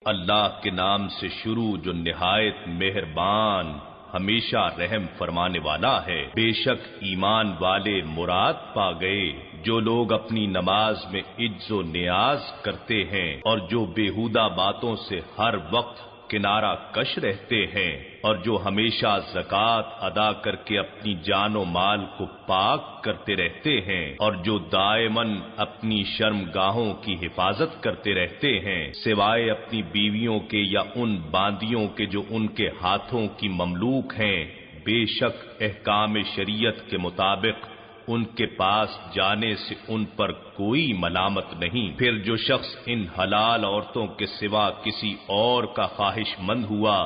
اللہ کے نام سے شروع جو نہایت مہربان ہمیشہ رحم فرمانے والا ہے۔ بے شک ایمان والے مراد پا گئے جو لوگ اپنی نماز میں عجز و نیاز کرتے ہیں اور جو بیہودہ باتوں سے ہر وقت کنارہ کش رہتے ہیں اور جو ہمیشہ زکوٰۃ ادا کر کے اپنی جان و مال کو پاک کرتے رہتے ہیں اور جو دائماً اپنی شرمگاہوں کی حفاظت کرتے رہتے ہیں سوائے اپنی بیویوں کے یا ان باندیوں کے جو ان کے ہاتھوں کی مملوک ہیں، بے شک احکام شریعت کے مطابق ان کے پاس جانے سے ان پر کوئی ملامت نہیں۔ پھر جو شخص ان حلال عورتوں کے سوا کسی اور کا خواہش مند ہوا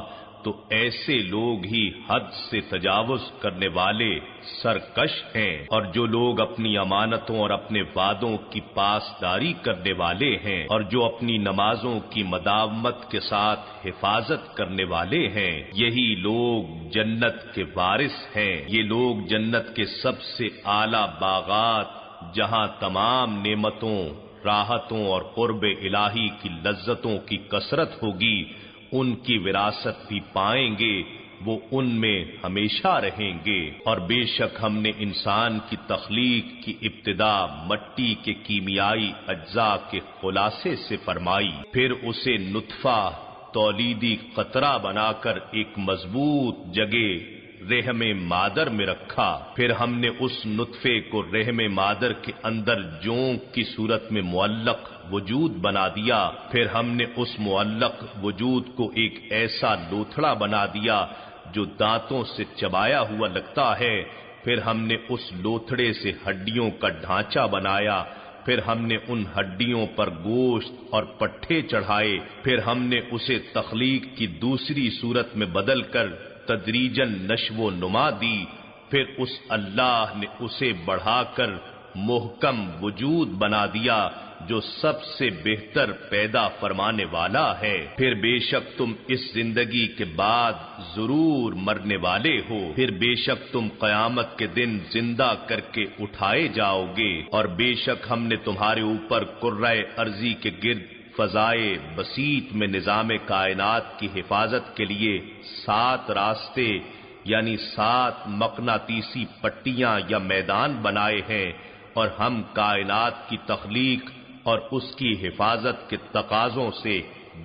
تو ایسے لوگ ہی حد سے تجاوز کرنے والے سرکش ہیں، اور جو لوگ اپنی امانتوں اور اپنے وعدوں کی پاسداری کرنے والے ہیں اور جو اپنی نمازوں کی مداومت کے ساتھ حفاظت کرنے والے ہیں، یہی لوگ جنت کے وارث ہیں۔ یہ لوگ جنت کے سب سے اعلیٰ باغات جہاں تمام نعمتوں، راحتوں اور قرب الہی کی لذتوں کی کثرت ہوگی ان کی وراثت بھی پائیں گے، وہ ان میں ہمیشہ رہیں گے۔ اور بے شک ہم نے انسان کی تخلیق کی ابتدا مٹی کے کیمیائی اجزاء کے خلاصے سے فرمائی، پھر اسے نطفہ تولیدی قطرہ بنا کر ایک مضبوط جگہ رحم مادر میں رکھا، پھر ہم نے اس نطفے کو رحم مادر کے اندر جونک کی صورت میں معلق وجود بنا دیا، پھر ہم نے اس معلق وجود کو ایک ایسا لوتھڑا بنا دیا جو دانتوں سے چبایا ہوا لگتا ہے، پھر ہم نے اس لوتھڑے سے ہڈیوں کا ڈھانچہ بنایا، پھر ہم نے ان ہڈیوں پر گوشت اور پٹھے چڑھائے، پھر ہم نے اسے تخلیق کی دوسری صورت میں بدل کر تدریجاً نشو و نما دی، پھر اس اللہ نے اسے بڑھا کر محکم وجود بنا دیا جو سب سے بہتر پیدا فرمانے والا ہے۔ پھر بے شک تم اس زندگی کے بعد ضرور مرنے والے ہو، پھر بے شک تم قیامت کے دن زندہ کر کے اٹھائے جاؤ گے، اور بے شک ہم نے تمہارے اوپر کرۂ ارضی کے گرد فضائے بسیط میں نظام کائنات کی حفاظت کے لیے 7 راستے یعنی 7 مقناطیسی پٹیاں یا میدان بنائے ہیں، اور ہم کائنات کی تخلیق اور اس کی حفاظت کے تقاضوں سے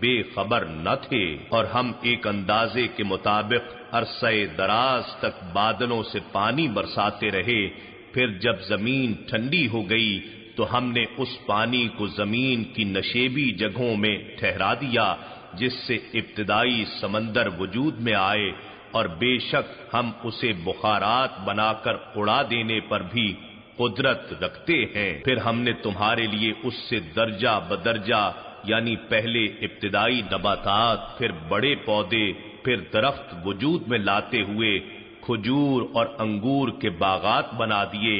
بے خبر نہ تھے، اور ہم ایک اندازے کے مطابق عرصہ دراز تک بادلوں سے پانی برساتے رہے، پھر جب زمین ٹھنڈی ہو گئی تو ہم نے اس پانی کو زمین کی نشیبی جگہوں میں ٹھہرا دیا جس سے ابتدائی سمندر وجود میں آئے، اور بے شک ہم اسے بخارات بنا کر اڑا دینے پر بھی قدرت رکھتے ہیں۔ پھر ہم نے تمہارے لیے اس سے درجہ بدرجہ یعنی پہلے ابتدائی نباتات، پھر بڑے پودے، پھر درخت وجود میں لاتے ہوئے کھجور اور انگور کے باغات بنا دیے،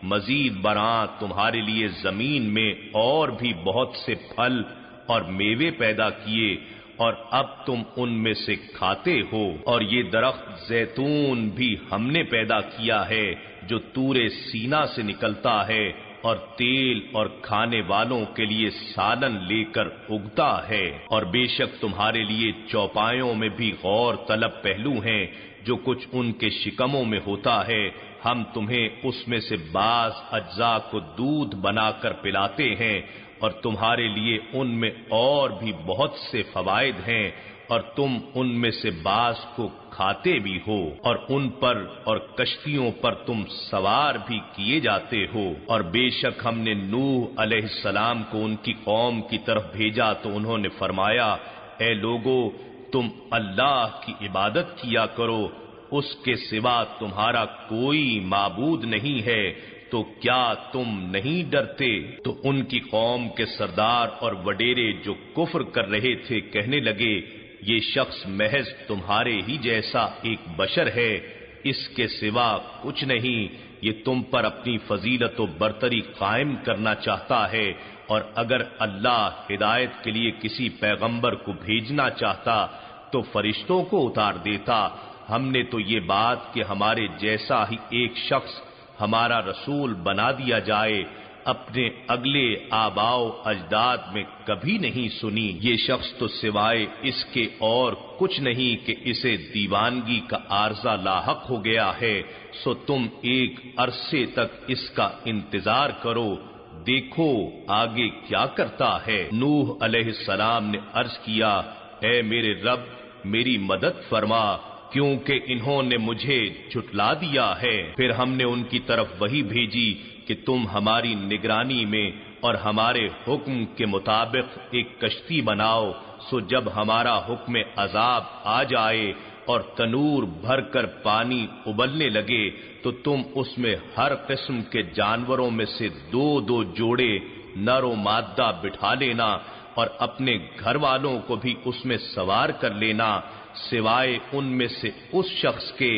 مزید برآں تمہارے لیے زمین میں اور بھی بہت سے پھل اور میوے پیدا کیے، اور اب تم ان میں سے کھاتے ہو۔ اور یہ درخت زیتون بھی ہم نے پیدا کیا ہے جو طور سینا سے نکلتا ہے اور تیل اور کھانے والوں کے لیے سالن لے کر اگتا ہے، اور بے شک تمہارے لیے چوپایوں میں بھی غور طلب پہلو ہیں، جو کچھ ان کے شکموں میں ہوتا ہے ہم تمہیں اس میں سے بعض اجزاء کو دودھ بنا کر پلاتے ہیں، اور تمہارے لیے ان میں اور بھی بہت سے فوائد ہیں، اور تم ان میں سے بعض کو کھاتے بھی ہو، اور ان پر اور کشتیوں پر تم سوار بھی کیے جاتے ہو۔ اور بے شک ہم نے نوح علیہ السلام کو ان کی قوم کی طرف بھیجا تو انہوں نے فرمایا، اے لوگو تم اللہ کی عبادت کیا کرو، اس کے سوا تمہارا کوئی معبود نہیں ہے، تو کیا تم نہیں ڈرتے؟ تو ان کی قوم کے سردار اور وڈیرے جو کفر کر رہے تھے کہنے لگے، یہ شخص محض تمہارے ہی جیسا ایک بشر ہے، اس کے سوا کچھ نہیں، یہ تم پر اپنی فضیلت و برتری قائم کرنا چاہتا ہے، اور اگر اللہ ہدایت کے لیے کسی پیغمبر کو بھیجنا چاہتا تو فرشتوں کو اتار دیتا، ہم نے تو یہ بات کہ ہمارے جیسا ہی ایک شخص ہمارا رسول بنا دیا جائے اپنے اگلے آباؤ اجداد میں کبھی نہیں سنی۔ یہ شخص تو سوائے اس کے اور کچھ نہیں کہ اسے دیوانگی کا عارضہ لاحق ہو گیا ہے، سو تم ایک عرصے تک اس کا انتظار کرو، دیکھو آگے کیا کرتا ہے۔ نوح علیہ السلام نے عرض کیا، اے میرے رب میری مدد فرما، کیونکہ انہوں نے مجھے جھٹلا دیا ہے۔ پھر ہم نے ان کی طرف وحی بھیجی کہ تم ہماری نگرانی میں اور ہمارے حکم کے مطابق ایک کشتی بناؤ، سو جب ہمارا حکم عذاب آ جائے اور تنور بھر کر پانی ابلنے لگے تو تم اس میں ہر قسم کے جانوروں میں سے 2 جوڑے نر و مادہ بٹھا لینا اور اپنے گھر والوں کو بھی اس میں سوار کر لینا، سوائے ان میں سے اس شخص کے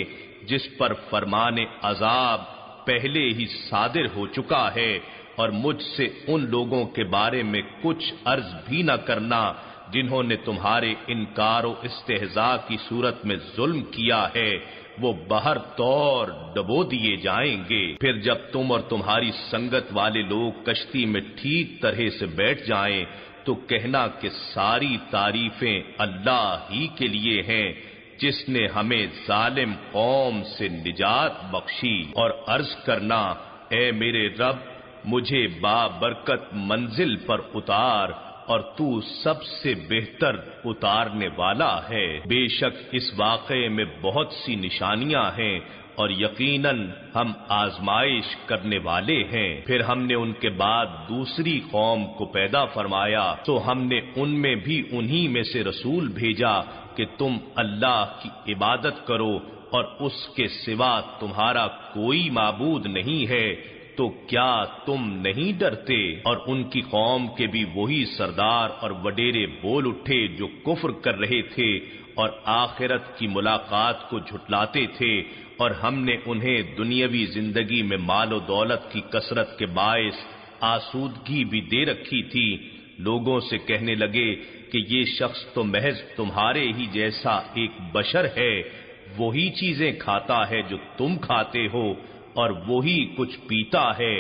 جس پر فرمان عذاب پہلے ہی صادر ہو چکا ہے، اور مجھ سے ان لوگوں کے بارے میں کچھ عرض بھی نہ کرنا جنہوں نے تمہارے انکار و استہزاء کی صورت میں ظلم کیا ہے، وہ بہر طور ڈبو دیے جائیں گے۔ پھر جب تم اور تمہاری سنگت والے لوگ کشتی میں ٹھیک طرح سے بیٹھ جائیں تو کہنا کہ ساری تعریفیں اللہ ہی کے لیے ہیں جس نے ہمیں ظالم قوم سے نجات بخشی، اور عرض کرنا، اے میرے رب مجھے بابرکت منزل پر اتار اور تو سب سے بہتر اتارنے والا ہے۔ بے شک اس واقعے میں بہت سی نشانیاں ہیں اور یقیناً ہم آزمائش کرنے والے ہیں۔ پھر ہم نے ان کے بعد دوسری قوم کو پیدا فرمایا تو ہم نے ان میں بھی انہی میں سے رسول بھیجا کہ تم اللہ کی عبادت کرو اور اس کے سوا تمہارا کوئی معبود نہیں ہے، تو کیا تم نہیں ڈرتے؟ اور ان کی قوم کے بھی وہی سردار اور وڈیرے بول اٹھے جو کفر کر رہے تھے اور آخرت کی ملاقات کو جھٹلاتے تھے، اور ہم نے انہیں دنیاوی زندگی میں مال و دولت کی کثرت کے باعث آسودگی بھی دے رکھی تھی۔ لوگوں سے کہنے لگے کہ یہ شخص تو محض تمہارے ہی جیسا ایک بشر ہے، وہی چیزیں کھاتا ہے جو تم کھاتے ہو اور وہی کچھ پیتا ہے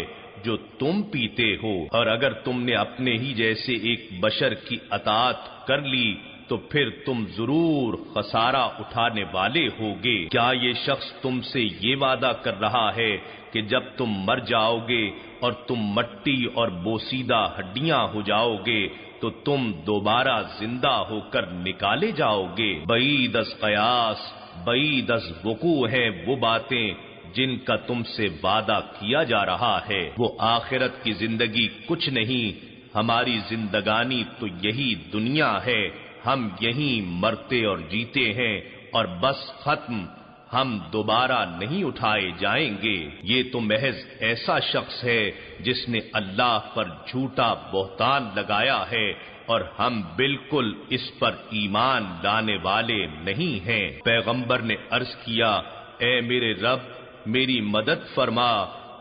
جو تم پیتے ہو، اور اگر تم نے اپنے ہی جیسے ایک بشر کی اطاعت کر لی تو پھر تم ضرور خسارہ اٹھانے والے ہوگے۔ کیا یہ شخص تم سے یہ وعدہ کر رہا ہے کہ جب تم مر جاؤ گے اور تم مٹی اور بوسیدہ ہڈیاں ہو جاؤ گے تو تم دوبارہ زندہ ہو کر نکالے جاؤ گے؟ بعید از قیاس، بعید از وقوع ہیں وہ باتیں جن کا تم سے وعدہ کیا جا رہا ہے۔ وہ آخرت کی زندگی کچھ نہیں، ہماری زندگانی تو یہی دنیا ہے، ہم یہیں مرتے اور جیتے ہیں اور بس ختم، ہم دوبارہ نہیں اٹھائے جائیں گے۔ یہ تو محض ایسا شخص ہے جس نے اللہ پر جھوٹا بہتان لگایا ہے اور ہم بالکل اس پر ایمان لانے والے نہیں ہیں۔ پیغمبر نے عرض کیا، اے میرے رب میری مدد فرما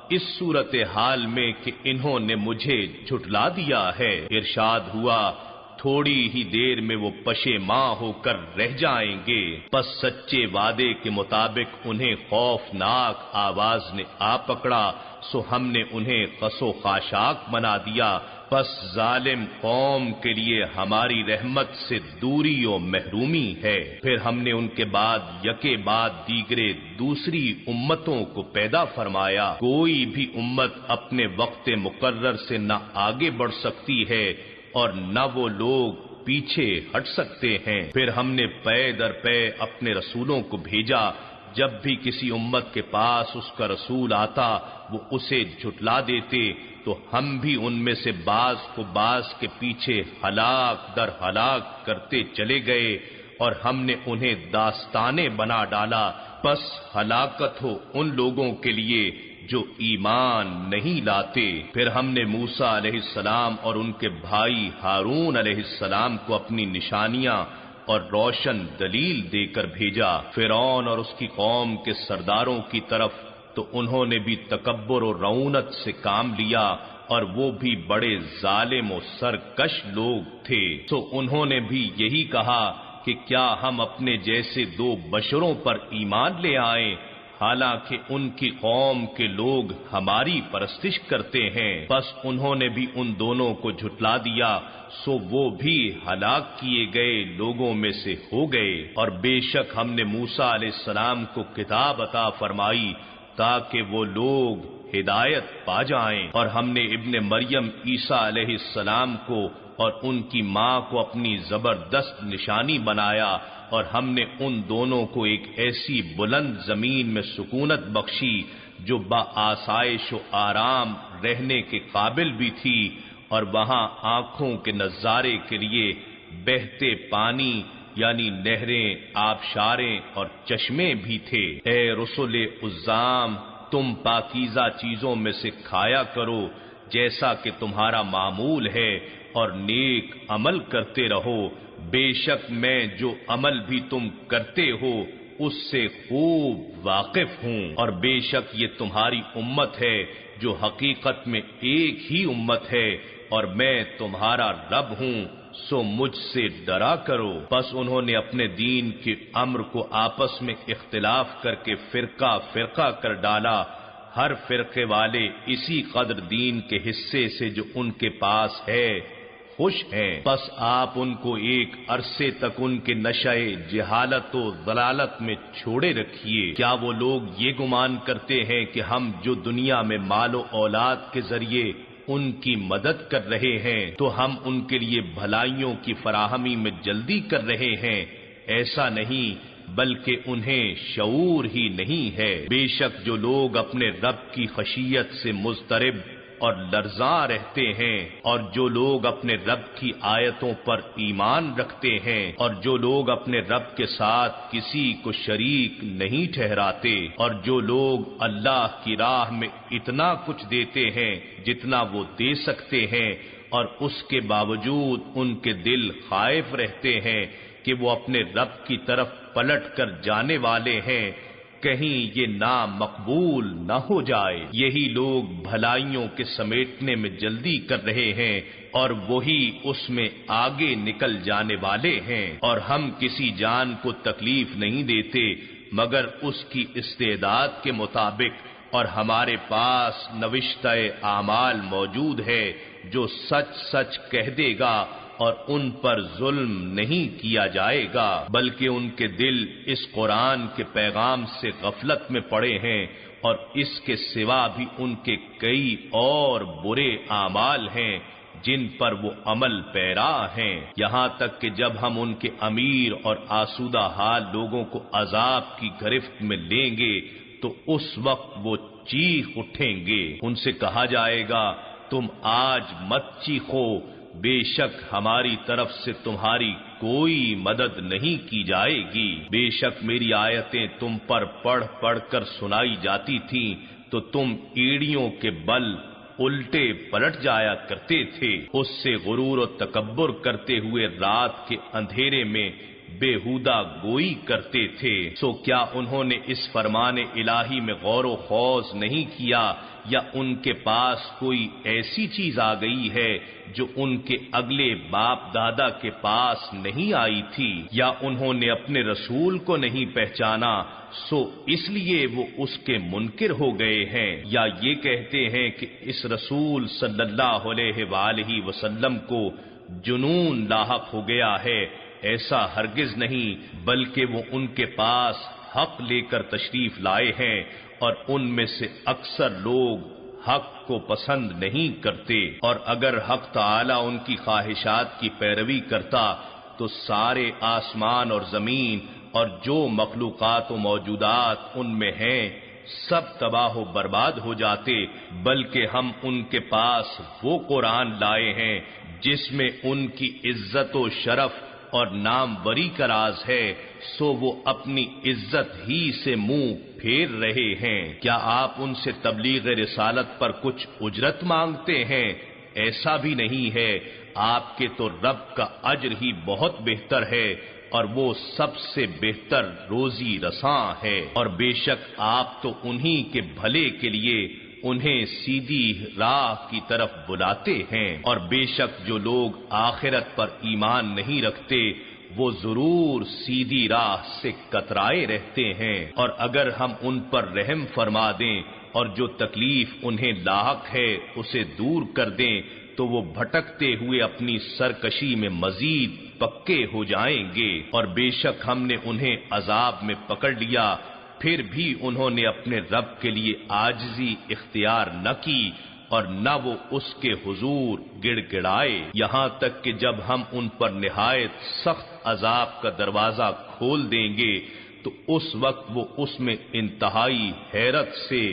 اس صورتحال میں کہ انہوں نے مجھے جھٹلا دیا ہے۔ ارشاد ہوا، تھوڑی ہی دیر میں وہ پشیماں ہو کر رہ جائیں گے، پس سچے وعدے کے مطابق انہیں خوفناک آواز نے آ پکڑا، سو ہم نے انہیں قص و خاشاک بنا دیا، پس ظالم قوم کے لیے ہماری رحمت سے دوری و محرومی ہے۔ پھر ہم نے ان کے بعد یکے بعد دیگرے دوسری امتوں کو پیدا فرمایا، کوئی بھی امت اپنے وقت مقرر سے نہ آگے بڑھ سکتی ہے اور نہ وہ لوگ پیچھے ہٹ سکتے ہیں۔ پھر ہم نے پے در پے اپنے رسولوں کو بھیجا، جب بھی کسی امت کے پاس اس کا رسول آتا وہ اسے جھٹلا دیتے تو ہم بھی ان میں سے بعض کو بعض کے پیچھے ہلاک در ہلاک کرتے چلے گئے اور ہم نے انہیں داستانیں بنا ڈالا، پس ہلاکت ہو ان لوگوں کے لیے جو ایمان نہیں لاتے۔ پھر ہم نے موسیٰ علیہ السلام اور ان کے بھائی ہارون علیہ السلام کو اپنی نشانیاں اور روشن دلیل دے کر بھیجا۔ فرعون اور اس کی قوم کے سرداروں کی طرف تو انہوں نے بھی تکبر و رعونت سے کام لیا اور وہ بھی بڑے ظالم و سرکش لوگ تھے، تو انہوں نے بھی یہی کہا کہ کیا ہم اپنے جیسے 2 بشروں پر ایمان لے آئیں؟ حالانکہ ان کی قوم کے لوگ ہماری پرستش کرتے ہیں۔ بس انہوں نے بھی ان دونوں کو جھٹلا دیا، سو وہ بھی ہلاک کیے گئے لوگوں میں سے ہو گئے۔ اور بے شک ہم نے موسیٰ علیہ السلام کو کتاب عطا فرمائی تاکہ وہ لوگ ہدایت پا جائیں، اور ہم نے ابن مریم عیسیٰ علیہ السلام کو اور ان کی ماں کو اپنی زبردست نشانی بنایا، اور ہم نے ان دونوں کو ایک ایسی بلند زمین میں سکونت بخشی جو بآسائش و آرام رہنے کے قابل بھی تھی، اور وہاں آنکھوں کے نظارے کے لیے بہتے پانی یعنی نہریں، آبشاریں اور چشمے بھی تھے۔ اے رسل عظام، تم پاکیزہ چیزوں میں سے کھایا کرو جیسا کہ تمہارا معمول ہے، اور نیک عمل کرتے رہو، بے شک میں جو عمل بھی تم کرتے ہو اس سے خوب واقف ہوں۔ اور بے شک یہ تمہاری امت ہے جو حقیقت میں ایک ہی امت ہے، اور میں تمہارا رب ہوں، سو مجھ سے ڈرا کرو۔ بس انہوں نے اپنے دین کے امر کو آپس میں اختلاف کر کے فرقہ فرقہ کر ڈالا، ہر فرقے والے اسی قدر دین کے حصے سے جو ان کے پاس ہے خوش ہیں۔ بس آپ ان کو ایک عرصے تک ان کے نشے جہالت و ضلالت میں چھوڑے رکھیے۔ کیا وہ لوگ یہ گمان کرتے ہیں کہ ہم جو دنیا میں مال و اولاد کے ذریعے ان کی مدد کر رہے ہیں تو ہم ان کے لیے بھلائیوں کی فراہمی میں جلدی کر رہے ہیں؟ ایسا نہیں، بلکہ انہیں شعور ہی نہیں ہے۔ بے شک جو لوگ اپنے رب کی خشیت سے مضطرب اور لرزاں رہتے ہیں، اور جو لوگ اپنے رب کی آیتوں پر ایمان رکھتے ہیں، اور جو لوگ اپنے رب کے ساتھ کسی کو شریک نہیں ٹھہراتے، اور جو لوگ اللہ کی راہ میں اتنا کچھ دیتے ہیں جتنا وہ دے سکتے ہیں، اور اس کے باوجود ان کے دل خائف رہتے ہیں کہ وہ اپنے رب کی طرف پلٹ کر جانے والے ہیں، کہیں یہ نام مقبول نہ ہو جائے۔ یہی لوگ بھلائیوں کے سمیٹنے میں جلدی کر رہے ہیں، اور وہی اس میں آگے نکل جانے والے ہیں۔ اور ہم کسی جان کو تکلیف نہیں دیتے مگر اس کی استعداد کے مطابق، اور ہمارے پاس نوشتہ اعمال موجود ہے، جو سچ سچ کہہ دے گا اور ان پر ظلم نہیں کیا جائے گا، بلکہ ان کے دل اس قرآن کے پیغام سے غفلت میں پڑے ہیں، اور اس کے سوا بھی ان کے کئی اور برے اعمال ہیں جن پر وہ عمل پیرا ہیں، یہاں تک کہ جب ہم ان کے امیر اور آسودہ حال لوگوں کو عذاب کی گرفت میں لیں گے تو اس وقت وہ چیخ اٹھیں گے۔ ان سے کہا جائے گا تم آج مت چیخو، بے شک ہماری طرف سے تمہاری کوئی مدد نہیں کی جائے گی۔ بے شک میری آیتیں تم پر پڑھ پڑھ کر سنائی جاتی تھیں تو تم ایڑیوں کے بل الٹے پلٹ جایا کرتے تھے، اس سے غرور و تکبر کرتے ہوئے رات کے اندھیرے میں بےہودہ گوئی کرتے تھے۔ سو کیا انہوں نے اس فرمان الہی میں غور و خوض نہیں کیا، یا ان کے پاس کوئی ایسی چیز آ گئی ہے جو ان کے اگلے باپ دادا کے پاس نہیں آئی تھی، یا انہوں نے اپنے رسول کو نہیں پہچانا سو اس لیے وہ اس کے منکر ہو گئے ہیں، یا یہ کہتے ہیں کہ اس رسول صلی اللہ علیہ وآلہ وسلم کو جنون لاحق ہو گیا ہے۔ ایسا ہرگز نہیں، بلکہ وہ ان کے پاس حق لے کر تشریف لائے ہیں، اور ان میں سے اکثر لوگ حق کو پسند نہیں کرتے، اور اگر حق تعالی ان کی خواہشات کی پیروی کرتا تو سارے آسمان اور زمین اور جو مخلوقات و موجودات ان میں ہیں سب تباہ و برباد ہو جاتے، بلکہ ہم ان کے پاس وہ قرآن لائے ہیں جس میں ان کی عزت و شرف اور ناموری کا راز ہے، سو وہ اپنی عزت ہی سے منہ پھیر رہے ہیں۔ کیا آپ ان سے تبلیغ رسالت پر کچھ اجرت مانگتے ہیں؟ ایسا بھی نہیں ہے، آپ کے تو رب کا اجر ہی بہت بہتر ہے، اور وہ سب سے بہتر روزی رساں ہے، اور بے شک آپ تو انہی کے بھلے کے لیے انہیں سیدھی راہ کی طرف بلاتے ہیں، اور بے شک جو لوگ آخرت پر ایمان نہیں رکھتے وہ ضرور سیدھی راہ سے کترائے رہتے ہیں، اور اگر ہم ان پر رحم فرما دیں اور جو تکلیف انہیں لاحق ہے اسے دور کر دیں تو وہ بھٹکتے ہوئے اپنی سرکشی میں مزید پکے ہو جائیں گے، اور بے شک ہم نے انہیں عذاب میں پکڑ لیا، پھر بھی انہوں نے اپنے رب کے لیے عاجزی اختیار نہ کی اور نہ وہ اس کے حضور گڑ گڑائے، یہاں تک کہ جب ہم ان پر نہایت سخت عذاب کا دروازہ کھول دیں گے تو اس وقت وہ اس میں انتہائی حیرت سے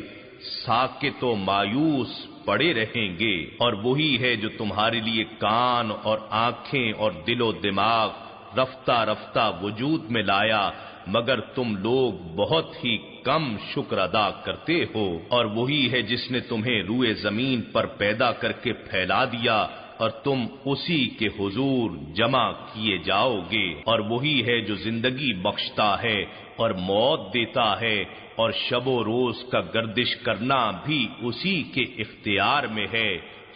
ساکت و مایوس پڑے رہیں گے، اور وہی ہے جو تمہارے لیے کان اور آنکھیں اور دل و دماغ رفتہ رفتہ وجود میں لایا، مگر تم لوگ بہت ہی کم شکر ادا کرتے ہو، اور وہی ہے جس نے تمہیں روئے زمین پر پیدا کر کے پھیلا دیا اور تم اسی کے حضور جمع کیے جاؤ گے، اور وہی ہے جو زندگی بخشتا ہے اور موت دیتا ہے، اور شب و روز کا گردش کرنا بھی اسی کے اختیار میں ہے،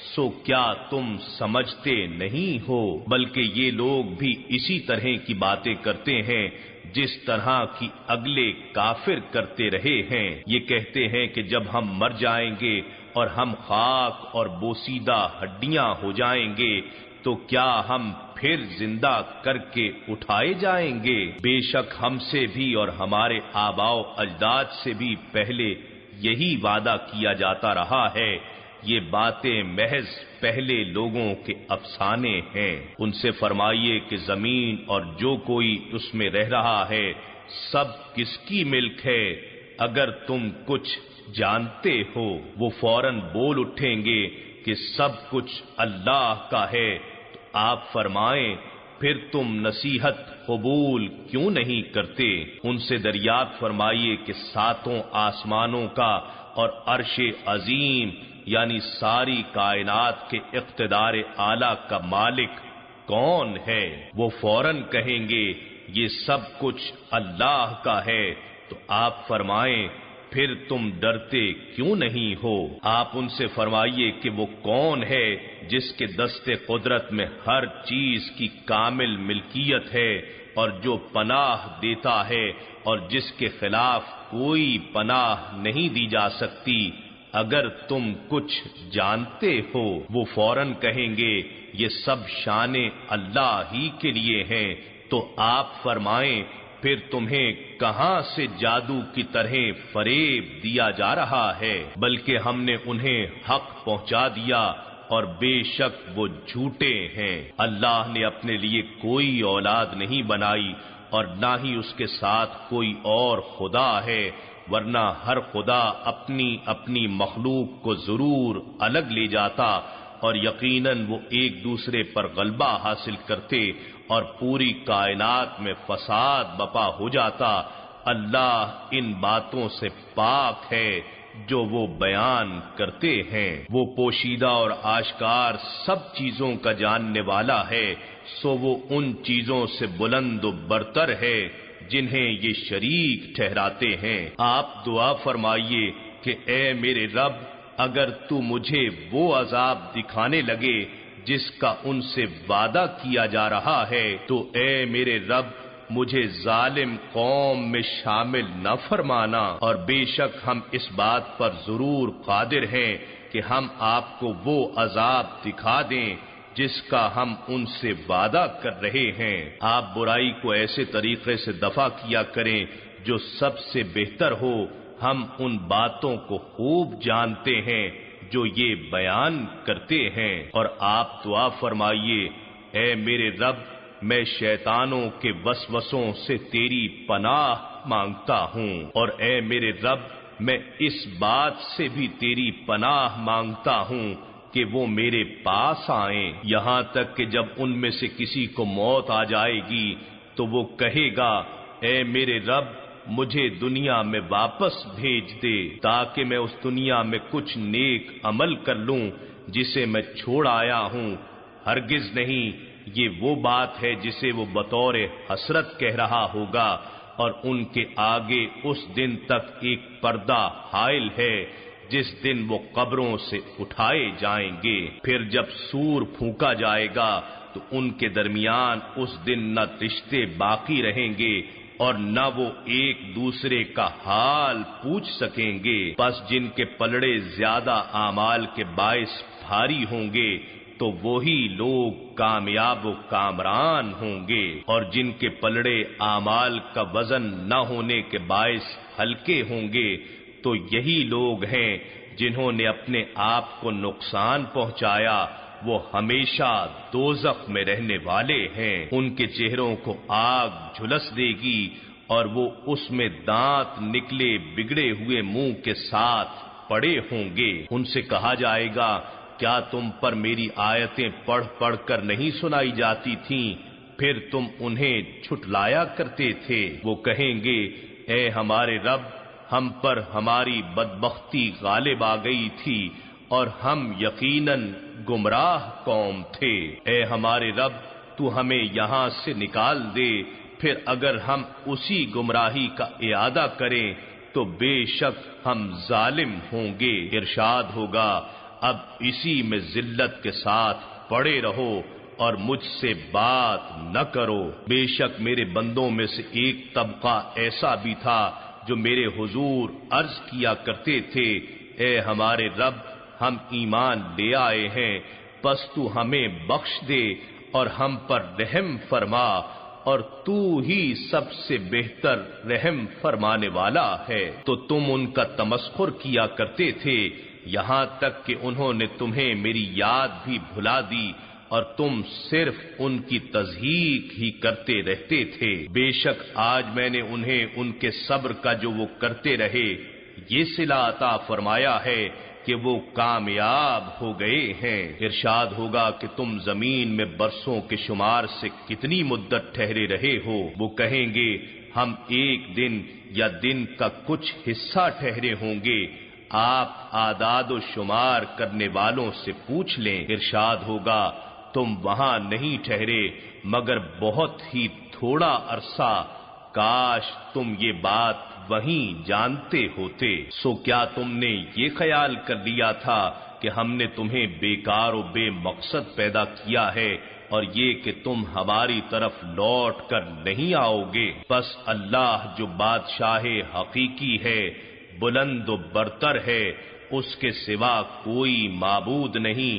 سو کیا تم سمجھتے نہیں ہو؟ بلکہ یہ لوگ بھی اسی طرح کی باتیں کرتے ہیں جس طرح کی اگلے کافر کرتے رہے ہیں، یہ کہتے ہیں کہ جب ہم مر جائیں گے اور ہم خاک اور بوسیدہ ہڈیاں ہو جائیں گے تو کیا ہم پھر زندہ کر کے اٹھائے جائیں گے؟ بے شک ہم سے بھی اور ہمارے آباء و اجداد سے بھی پہلے یہی وعدہ کیا جاتا رہا ہے، یہ باتیں محض پہلے لوگوں کے افسانے ہیں۔ ان سے فرمائیے کہ زمین اور جو کوئی اس میں رہ رہا ہے سب کس کی ملک ہے، اگر تم کچھ جانتے ہو؟ وہ فوراً بول اٹھیں گے کہ سب کچھ اللہ کا ہے، تو آپ فرمائیں پھر تم نصیحت قبول کیوں نہیں کرتے؟ ان سے دریافت فرمائیے کہ ساتوں آسمانوں کا اور عرش عظیم یعنی ساری کائنات کے اقتدار اعلی کا مالک کون ہے؟ وہ فوراً کہیں گے یہ سب کچھ اللہ کا ہے، تو آپ فرمائیں پھر تم ڈرتے کیوں نہیں ہو؟ آپ ان سے فرمائیے کہ وہ کون ہے جس کے دست قدرت میں ہر چیز کی کامل ملکیت ہے اور جو پناہ دیتا ہے اور جس کے خلاف کوئی پناہ نہیں دی جا سکتی، اگر تم کچھ جانتے ہو؟ وہ فوراً کہیں گے یہ سب شان اللہ ہی کے لیے ہیں، تو آپ فرمائیں پھر تمہیں کہاں سے جادو کی طرح فریب دیا جا رہا ہے؟ بلکہ ہم نے انہیں حق پہنچا دیا اور بے شک وہ جھوٹے ہیں۔ اللہ نے اپنے لیے کوئی اولاد نہیں بنائی اور نہ ہی اس کے ساتھ کوئی اور خدا ہے، ورنہ ہر خدا اپنی اپنی مخلوق کو ضرور الگ لے جاتا اور یقیناً وہ ایک دوسرے پر غلبہ حاصل کرتے اور پوری کائنات میں فساد بپا ہو جاتا۔ اللہ ان باتوں سے پاک ہے جو وہ بیان کرتے ہیں، وہ پوشیدہ اور آشکار سب چیزوں کا جاننے والا ہے، سو وہ ان چیزوں سے بلند و برتر ہے جنہیں یہ شریک ٹھہراتے ہیں۔ آپ دعا فرمائیے کہ اے میرے رب، اگر تو مجھے وہ عذاب دکھانے لگے جس کا ان سے وعدہ کیا جا رہا ہے تو اے میرے رب مجھے ظالم قوم میں شامل نہ فرمانا، اور بے شک ہم اس بات پر ضرور قادر ہیں کہ ہم آپ کو وہ عذاب دکھا دیں جس کا ہم ان سے وعدہ کر رہے ہیں۔ آپ برائی کو ایسے طریقے سے دفع کیا کریں جو سب سے بہتر ہو، ہم ان باتوں کو خوب جانتے ہیں جو یہ بیان کرتے ہیں۔ اور آپ دعا فرمائیے اے میرے رب، میں شیطانوں کے وسوسوں سے تیری پناہ مانگتا ہوں، اور اے میرے رب میں اس بات سے بھی تیری پناہ مانگتا ہوں کہ وہ میرے پاس آئیں، یہاں تک کہ جب ان میں سے کسی کو موت آ جائے گی تو وہ کہے گا اے میرے رب مجھے دنیا میں واپس بھیج دے تاکہ میں اس دنیا میں کچھ نیک عمل کر لوں جسے میں چھوڑ آیا ہوں۔ ہرگز نہیں، یہ وہ بات ہے جسے وہ بطور حسرت کہہ رہا ہوگا، اور ان کے آگے اس دن تک ایک پردہ حائل ہے جس دن وہ قبروں سے اٹھائے جائیں گے۔ پھر جب سور پھونکا جائے گا تو ان کے درمیان اس دن نہ رشتے باقی رہیں گے اور نہ وہ ایک دوسرے کا حال پوچھ سکیں گے۔ پس جن کے پلڑے زیادہ اعمال کے باعث بھاری ہوں گے تو وہی لوگ کامیاب و کامران ہوں گے، اور جن کے پلڑے اعمال کا وزن نہ ہونے کے باعث ہلکے ہوں گے تو یہی لوگ ہیں جنہوں نے اپنے آپ کو نقصان پہنچایا، وہ ہمیشہ دوزخ میں رہنے والے ہیں۔ ان کے چہروں کو آگ جھلس دے گی اور وہ اس میں دانت نکلے بگڑے ہوئے منہ کے ساتھ پڑے ہوں گے۔ ان سے کہا جائے گا کیا تم پر میری آیتیں پڑھ پڑھ کر نہیں سنائی جاتی تھیں، پھر تم انہیں جھٹلایا کرتے تھے؟ وہ کہیں گے اے ہمارے رب، ہم پر ہماری بدبختی غالب آ گئی تھی اور ہم یقیناً گمراہ قوم تھے۔ اے ہمارے رب، تو ہمیں یہاں سے نکال دے، پھر اگر ہم اسی گمراہی کا اعادہ کریں تو بے شک ہم ظالم ہوں گے۔ ارشاد ہوگا اب اسی میں ذلت کے ساتھ پڑے رہو اور مجھ سے بات نہ کرو۔ بے شک میرے بندوں میں سے ایک طبقہ ایسا بھی تھا جو میرے حضور عرض کیا کرتے تھے اے ہمارے رب، ہم ایمان لے آئے ہیں، پس تو ہمیں بخش دے اور ہم پر رحم فرما، اور تو ہی سب سے بہتر رحم فرمانے والا ہے۔ تو تم ان کا تمسخر کیا کرتے تھے یہاں تک کہ انہوں نے تمہیں میری یاد بھی بھلا دی اور تم صرف ان کی تضحیک ہی کرتے رہتے تھے۔ بے شک آج میں نے انہیں ان کے صبر کا جو وہ کرتے رہے یہ صلہ عطا فرمایا ہے کہ وہ کامیاب ہو گئے ہیں۔ ارشاد ہوگا کہ تم زمین میں برسوں کے شمار سے کتنی مدت ٹھہرے رہے ہو؟ وہ کہیں گے ہم ایک دن یا دن کا کچھ حصہ ٹھہرے ہوں گے، آپ اعداد و شمار کرنے والوں سے پوچھ لیں۔ ارشاد ہوگا تم وہاں نہیں ٹھہرے مگر بہت ہی تھوڑا عرصہ، کاش تم یہ بات وہیں جانتے ہوتے۔ سو کیا تم نے یہ خیال کر لیا تھا کہ ہم نے تمہیں بیکار و بے مقصد پیدا کیا ہے اور یہ کہ تم ہماری طرف لوٹ کر نہیں آؤ گے؟ بس اللہ جو بادشاہ حقیقی ہے، بلند و برتر ہے، اس کے سوا کوئی معبود نہیں،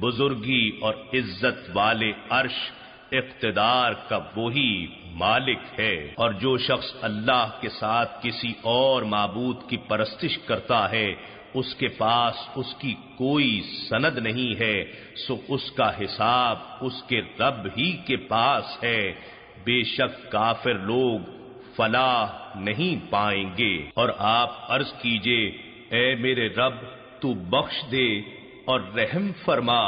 بزرگی اور عزت والے عرش اقتدار کا وہی مالک ہے۔ اور جو شخص اللہ کے ساتھ کسی اور معبود کی پرستش کرتا ہے اس کے پاس اس کی کوئی سند نہیں ہے، سو اس کا حساب اس کے رب ہی کے پاس ہے۔ بے شک کافر لوگ فلاح نہیں پائیں گے۔ اور آپ عرض کیجئے اے میرے رب، تو بخش دے اور رحم فرما،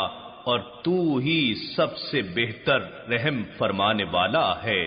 اور تو ہی سب سے بہتر رحم فرمانے والا ہے۔